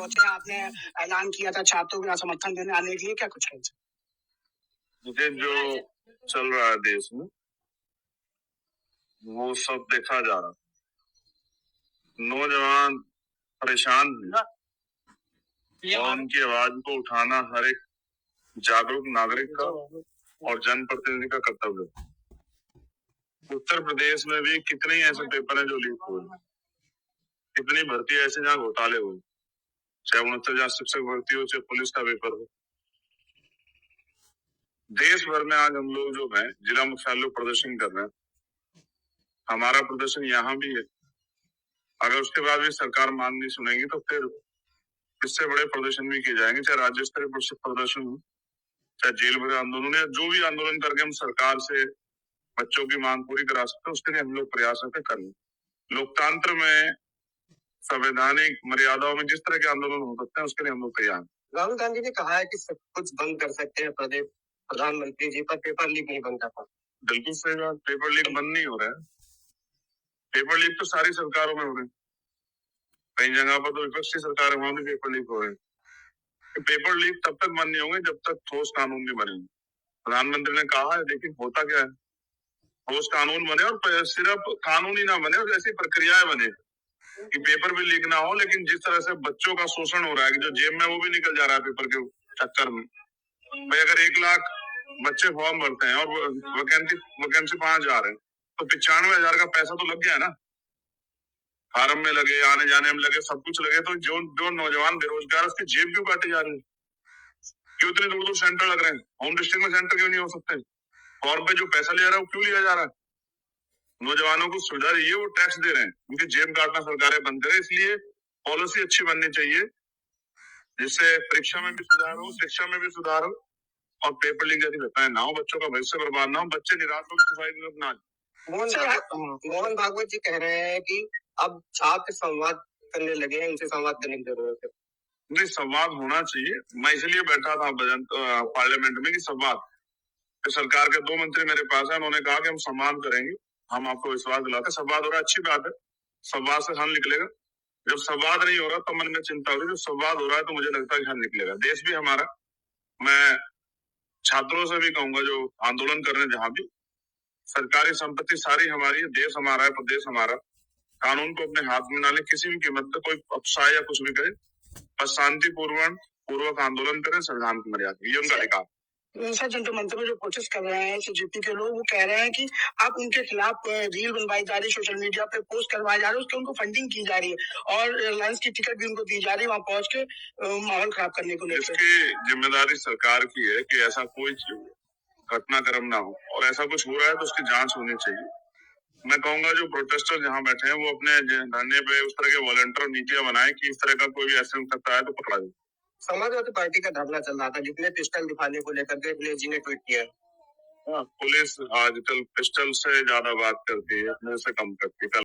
पहुंचे, आपने ऐलान किया था छात्रों का समर्थन देने आने के लिए, क्या कुछ है? मुझे जो चल रहा है देश में वो सब देखा जा रहा, नौजवान परेशान हैं और उनकी आवाज को उठाना हर एक जागरूक नागरिक का और जनप्रतिनिधि का कर्तव्य है। उत्तर प्रदेश में भी कितने ऐसे पेपर हैं जो लीक हुए, कितनी भर्ती ऐसे जहाँ घोटाले हुए, चाहे 69 जहाँ शिक्षक भर्ती हो, चाहे पुलिस का पेपर हो। देश भर में आज हम लोग जो है जिला मुख्यालय प्रदर्शन कर रहे हैं, हमारा प्रदर्शन यहाँ भी है। अगर उसके बाद भी सरकार मान नहीं सुनेगी तो फिर इससे बड़े प्रदर्शन भी किए जाएंगे, चाहे राज्य स्तरीय प्रदर्शन हो, चाहे जेल भरे आंदोलन या जो भी आंदोलन करके हम सरकार से बच्चों की मांग पूरी करा सकते हैं, उसके लिए हम लोग प्रयास कर लें। लोकतंत्र में संवैधानिक मर्यादाओं में जिस तरह के आंदोलन हो सकते हैं उसके लिए हम लोग तैयार हैं। राहुल गांधी ने कहा है कि सब कुछ बंद कर सकते हैं प्रदेश प्रधानमंत्री जी, पर पेपर लीक नहीं बंद कर पाते। बिल्कुल सही बात, पेपर लीक बंद नहीं हो रहा है। पेपर लीक तो सारी सरकारों में हो रहे हैं, कई जगह पर तो विपक्षी सरकार है, वहां भी पेपर लीक हो रहे हैं। पेपर लीक तब तक बंद नहीं होंगे जब तक ठोस कानून नहीं बनेंगे। प्रधानमंत्री ने कहा है, लेकिन होता क्या है, ठोस कानून बने और सिर्फ कानून ही ना बने और ऐसी प्रक्रियाएं बने कि पेपर भी लीक ना हो। लेकिन जिस तरह से बच्चों का शोषण हो रहा है कि जो जेब में वो भी निकल जा रहा है पेपर के चक्कर में। भाई अगर 1 लाख बच्चे फॉर्म भरते हैं और वैकेंसी 5 जा रहे हैं तो 95,000 का पैसा तो लग गया है ना, फार्म में लगे, आने जाने में लगे, सब कुछ लगे। तो जो नौजवान बेरोजगार उसकी जेब क्यों काटे जा रही है? क्यों इतने दूर दूर सेंटर लग रहे हैं? होम डिस्ट्रिक्ट में सेंटर क्यों नहीं हो सकते? फॉर्म पे जो पैसा लिया जा रहा है वो क्यों लिया जा रहा है? नौजवानों को सुविधा रही है, वो टैक्स दे रहे हैं, उनकी जेब काटना सरकारें बंद करें। इसलिए पॉलिसी अच्छी बननी चाहिए जिससे परीक्षा में भी सुधार हो, शिक्षा में भी सुधार हो और पेपर लीक जैसी घटनाएं ना हो, बच्चों का भविष्य बर्बाद ना हो, बच्चे निराश होकर सुसाइड ना हो। मोहन भागवत जी कह रहे हैं कि अब छात्र संवाद करने लगे हैं, इनसे संवाद करने की जरूरत है। नहीं, संवाद होना चाहिए। मैं इसलिए बैठा था पार्लियामेंट में कि संवाद, सरकार के 2 मंत्री मेरे पास है, उन्होंने कहा कि हम संवाद करेंगे, हम आपको विश्वास दिलाते। संवाद हो रहा है, अच्छी बात है, संवाद से हल निकलेगा। जब संवाद नहीं हो रहा तो मन में चिंता हो रही, जब संवाद हो रहा है तो मुझे लगता है कि हल निकलेगा। देश भी हमारा, मैं छात्रों से भी कहूंगा जो आंदोलन कर रहे हैं, जहां भी सरकारी संपत्ति सारी हमारी है, देश हमारा है, प्रदेश हमारा, कानून को अपने हाथ में ना ले, किसी भी कीमत पर कोई अपसाय या कुछ भी करे, बस शांतिपूर्वक आंदोलन करें, संविधान की मर्यादा, ये उनका अधिकार। सर, जंतर मंतर में जो कोशिश कर रहे हैं सीजेपी के लोग, वो कह रहे हैं कि आप उनके खिलाफ रील बनवाई जा रही है, सोशल मीडिया पे पोस्ट करवाए जा रहे हैं, उसके उनको फंडिंग की जा रही है और एयरलाइंस की टिकट भी उनको दी जा रही है वहां पहुंच के माहौल खराब करने को लेकर। इसकी जिम्मेदारी सरकार की है कि ऐसा कोई घटनाक्रम ना हो, और ऐसा कुछ हो रहा है तो उसकी जांच होनी चाहिए। मैं कहूंगा जो प्रोटेस्टर जहां बैठे हैं वो अपने धरने पे उस तरह के वॉलंटियर नीतियां बनाए कि इस तरह का कोई भी एक्शन करता है तो पकड़ा जाए। समाजवादी पार्टी का धरना चल रहा था जिसमें पिस्टल दिखाने को लेकर के अखिलेश जी ने ट्वीट किया। पुलिस आजकल पिस्टल से ज्यादा बात करती है, अपने से कम करती है।